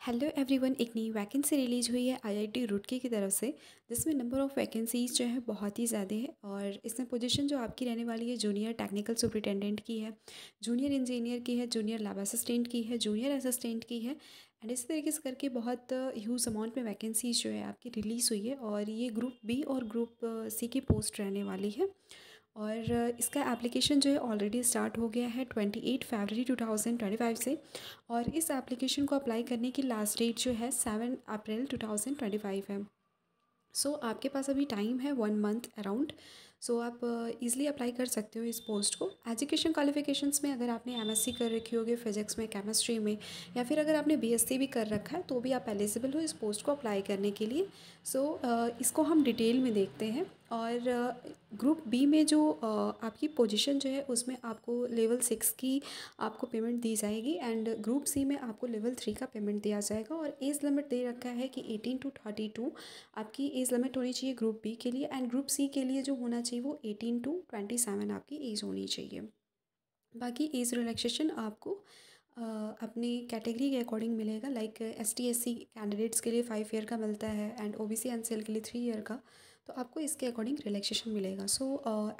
Hello everyone, एक नई vacancy release हुई है आईआईटी रुड़की की तरफ से, जिसमें नंबर ऑफ़ वैकेंसीज़ जो है बहुत ही ज़्यादा है। और इसमें पोजीशन जो आपकी रहने वाली है जूनियर टेक्निकल सुपरिटेंडेंट की है, जूनियर इंजीनियर की है, जूनियर लैब असिस्टेंट की है, जूनियर असिस्टेंट की है। एंड इस तरीके से करके बहुत ह्यूज अमाउंट में वैकेंसीज़ जो है आपकी रिलीज़ हुई है। और ये ग्रुप बी और ग्रुप सी की पोस्ट रहने वाली है। और इसका एप्लीकेशन जो है ऑलरेडी स्टार्ट हो गया है 28 फरवरी 2025 से। और इस एप्लीकेशन को अप्लाई करने की लास्ट डेट जो है 7 अप्रैल 2025 है। सो आपके पास अभी टाइम है 1 मंथ अराउंड। सो आप इजीली अप्लाई कर सकते हो इस पोस्ट को। एजुकेशन क्वालिफिकेशंस में अगर आपने एमएससी कर रखी होगी फिजिक्स में, केमिस्ट्री में, या फिर अगर आपने बीएससी भी कर रखा है तो भी आप एलिजिबल हो इस पोस्ट को अप्लाई करने के लिए। सो इसको हम डिटेल में देखते हैं। और ग्रुप बी में जो आपकी पोजीशन जो है उसमें आपको लेवल 6 की आपको पेमेंट दी जाएगी। एंड ग्रुप सी में आपको लेवल 3 का पेमेंट दिया जाएगा। और एज लिमिट दे रखा है कि 18 to 32 आपकी एज लिमिट होनी चाहिए ग्रुप बी के लिए। एंड ग्रुप सी के लिए जो होना चाहिए वो 18 to 27 आपकी एज होनी चाहिए। बाकी एज रिलैक्सेशन आपको अपनी कैटेगरी के अकॉर्डिंग मिलेगा। लाइक ST SC कैंडिडेट्स के लिए 5 ईयर का मिलता है एंड OBC NCL के लिए 3 ईयर का। तो आपको इसके अकॉर्डिंग रिलैक्सेशन मिलेगा। सो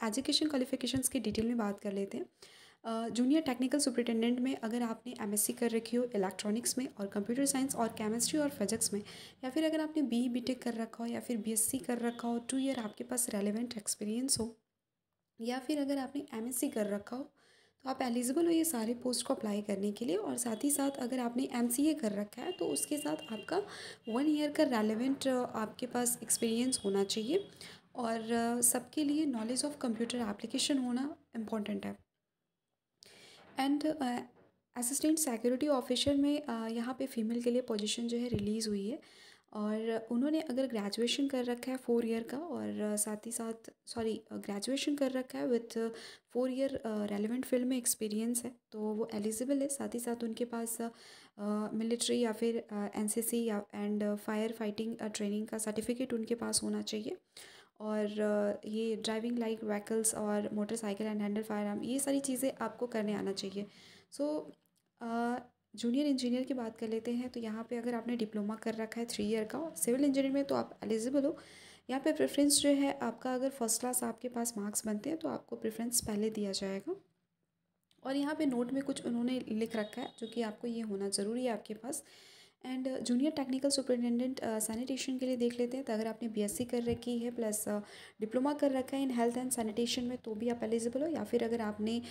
एजुकेशन क्वालिफिकेशंस की डिटेल में बात कर लेते हैं। जूनियर टेक्निकल सुपरिटेंडेंट में अगर आपने MSc कर रखी हो इलेक्ट्रॉनिक्स में और कंप्यूटर साइंस और केमिस्ट्री और फिजिक्स में, या फिर अगर आपने BE BTech कर रखा हो या फिर BSc कर रखा हो, 2 ईयर आपके पास रेलिवेंट एक्सपीरियंस हो, या फिर अगर आपने MSc कर रखा हो, तो आप एलिजिबल हो ये सारे पोस्ट को अप्लाई करने के लिए। और साथ ही साथ अगर आपने MCA कर रखा है तो उसके साथ आपका 1 ईयर का रेलेवेंट आपके पास एक्सपीरियंस होना चाहिए। और सबके लिए नॉलेज ऑफ कंप्यूटर एप्लीकेशन होना इम्पॉर्टेंट है। एंड असिस्टेंट सिक्योरिटी ऑफिसर में यहाँ पे फीमेल के लिए पोजीशन जो है रिलीज़ हुई है। और उन्होंने अगर ग्रेजुएशन कर रखा है 4 ईयर का, और साथ ही साथ ग्रेजुएशन कर रखा है विथ 4 ईयर रेलिवेंट फील्ड में एक्सपीरियंस है तो वो एलिजिबल है। साथ ही साथ उनके पास मिलिट्री या फिर NCC या एंड फायर फाइटिंग ट्रेनिंग का सर्टिफिकेट उनके पास होना चाहिए। और ये ड्राइविंग लाइक व्हीकल्स और motorcycle and handle fire arm, ये सारी चीज़ें आपको करने आना चाहिए। सो जूनियर इंजीनियर की बात कर लेते हैं। तो यहाँ पे अगर आपने डिप्लोमा कर रखा है 3 ईयर का सिविल इंजीनियर में तो आप एलिजिबल हो। यहाँ पे प्रेफरेंस जो है आपका, अगर फर्स्ट क्लास आपके पास मार्क्स बनते हैं तो आपको प्रेफरेंस पहले दिया जाएगा। और यहाँ पे नोट में कुछ उन्होंने लिख रखा है जो कि आपको ये होना ज़रूरी है आपके पास। And junior technical superintendent sanitation के लिए देख लेते हैं। तो अगर आपने BSc कर रखी है प्लस डिप्लोमा कर रखा है इन हेल्थ एंड सैनिटेशन में तो भी आप एलिजिबल हो। या फिर अगर आपने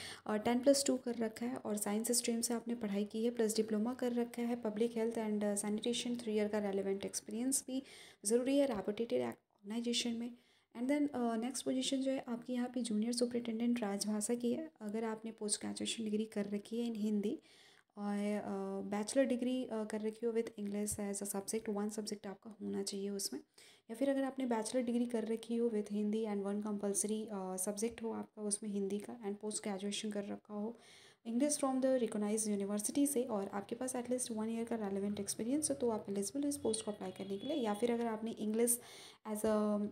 10+2 कर रखा है और साइंस स्ट्रीम से आपने पढ़ाई की है प्लस डिप्लोमा कर रखा है public health and sanitation, 3 year का रेलिवेंट एक्सपीरियंस भी ज़रूरी है रेपुटेटेड ऑर्गेनाइजेशन में। एंड देन नेक्स्ट पोजीशन जो है आपकी यहाँ पे जूनियर सुपरिटेंडेंट राजभाषा की है। अगर आपने पोस्ट ग्रेजुएशन डिग्री कर रखी है इन हिंदी और बैचलर डिग्री कर रखी हो with English as a subject, 1 subject आपका होना चाहिए उसमें। या फिर अगर आपने बैचलर डिग्री कर रखी हो with Hindi and 1 compulsory subject हो आपका उसमें हिंदी का, एंड पोस्ट ग्रेजुएशन कर रखा हो English from the recognise university से, और आपके पास एटलीस्ट 1 ईयर का रेलिवेंट एक्सपीरियंस हो तो आप एलिजिबल हो इस पोस्ट को अप्लाई करने के लिए। या फिर अगर आपने इंग्लिश एज अ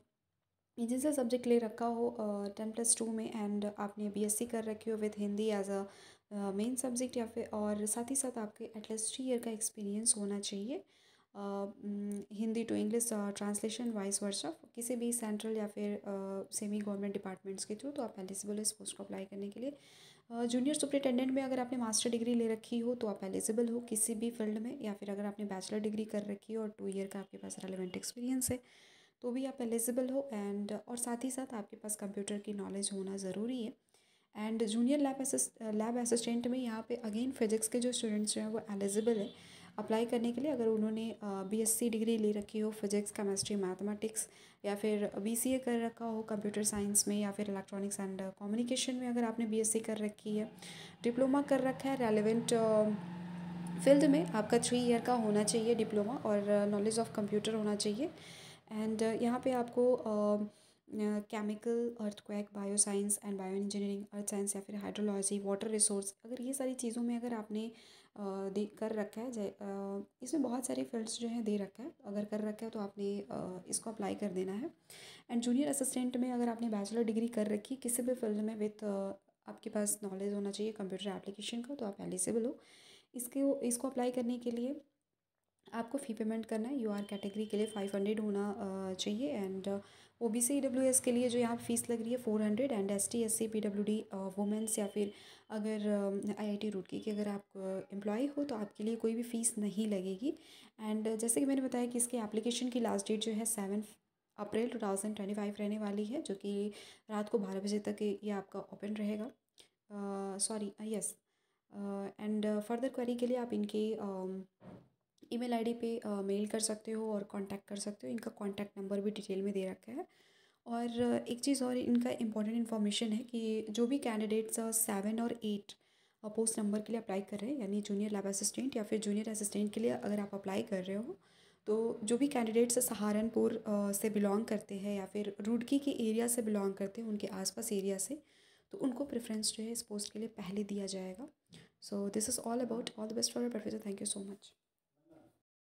जिनसे सब्जेक्ट ले रखा हो 10+2 में एंड आपने BSc कर रखी हो with Hindi as a main subject, या फिर और साथ ही साथ आपके एटलीस्ट 3 ईयर का एक्सपीरियंस होना चाहिए Hindi to English translation vice versa किसी भी सेंट्रल या फिर सेमी गवर्नमेंट डिपार्टमेंट्स के थ्रू, तो आप एलिजिबल हो इस पोस्ट को अप्लाई करने के लिए। जूनियर सुपरिटेंडेंट में अगर आपने मास्टर डिग्री ले रखी हो तो आप एलिजिबल हो किसी भी फील्ड में। या फिर अगर आपने बैचलर डिग्री कर रखी हो और 2 ईयर का आपके पास रेलिवेंट एक्सपीरियंस है तो भी आप एलिजिबल हो। एंड और साथ ही साथ आपके पास कंप्यूटर की नॉलेज होना ज़रूरी है। एंड जूनियर लैब असिस्टेंट में यहाँ पे अगेन फिजिक्स के जो स्टूडेंट्स जो हैं वो एलिजिबल है अप्लाई करने के लिए। अगर उन्होंने BSc डिग्री ले रखी हो फिजिक्स केमिस्ट्री मैथमेटिक्स, या फिर BCA कर रखा हो कंप्यूटर साइंस में, या फिर इलेक्ट्रॉनिक्स एंड कम्युनिकेशन में अगर आपने BSc कर रखी है, डिप्लोमा कर रखा है रेलिवेंट फील्ड में, आपका 3 ईयर का होना चाहिए डिप्लोमा और नॉलेज ऑफ कंप्यूटर होना चाहिए। एंड यहाँ पे आपको chemical, earthquake, bio science and bio engineering, earth science या फिर हाइड्रोलॉजी, वाटर रिसोर्स, अगर ये सारी चीज़ों में अगर आपने दे कर रखा है इसमें बहुत सारे फील्ड्स जो हैं दे रखा है, अगर कर रखा है तो आपने इसको अप्लाई कर देना है। एंड जूनियर असिस्टेंट में अगर आपने बैचलर डिग्री कर रखी किसी भी फील्ड में विथ आपके पास नॉलेज होना चाहिए कंप्यूटर एप्लीकेशन का तो आप एलिजिबल हो। इसको अप्लाई करने के लिए आपको फ़ी पेमेंट करना है। यूआर कैटेगरी के लिए 500 होना चाहिए एंड ओबीसी ईडब्ल्यूएस के लिए जो यहाँ फ़ीस लग रही है 400 and ST SC PWD women's या फिर अगर आईआईटी रुड़की के अगर आप एम्प्लॉय हो तो आपके लिए कोई भी फ़ीस नहीं लगेगी। एंड जैसे कि मैंने बताया कि इसके एप्लीकेशन की लास्ट डेट जो है 7 अप्रैल 2025 रहने वाली है, जो कि रात को 12 बजे तक ये आपका ओपन रहेगा। Sorry yes. And further query के लिए आप इनके ईमेल आईडी पे मेल कर सकते हो और कांटेक्ट कर सकते हो। इनका कांटेक्ट नंबर भी डिटेल में दे रखा है। और एक चीज़ और इनका इम्पॉर्टेंट इन्फॉर्मेशन है कि जो भी कैंडिडेट्स 7 और 8 पोस्ट नंबर के लिए अप्लाई कर रहे हैं, यानी जूनियर लैब असिस्टेंट या फिर जूनियर असिस्टेंट के लिए अगर आप अप्लाई कर रहे हो, तो जो भी कैंडिडेट्स सहारनपुर से बिलोंग करते हैं या फिर रुड़की के एरिया से बिलोंग करते हैं, उनके आसपास एरिया से, तो उनको प्रेफरेंस जो है इस पोस्ट के लिए पहले दिया जाएगा। So this is all about. All the best for your professor. Thank you so much.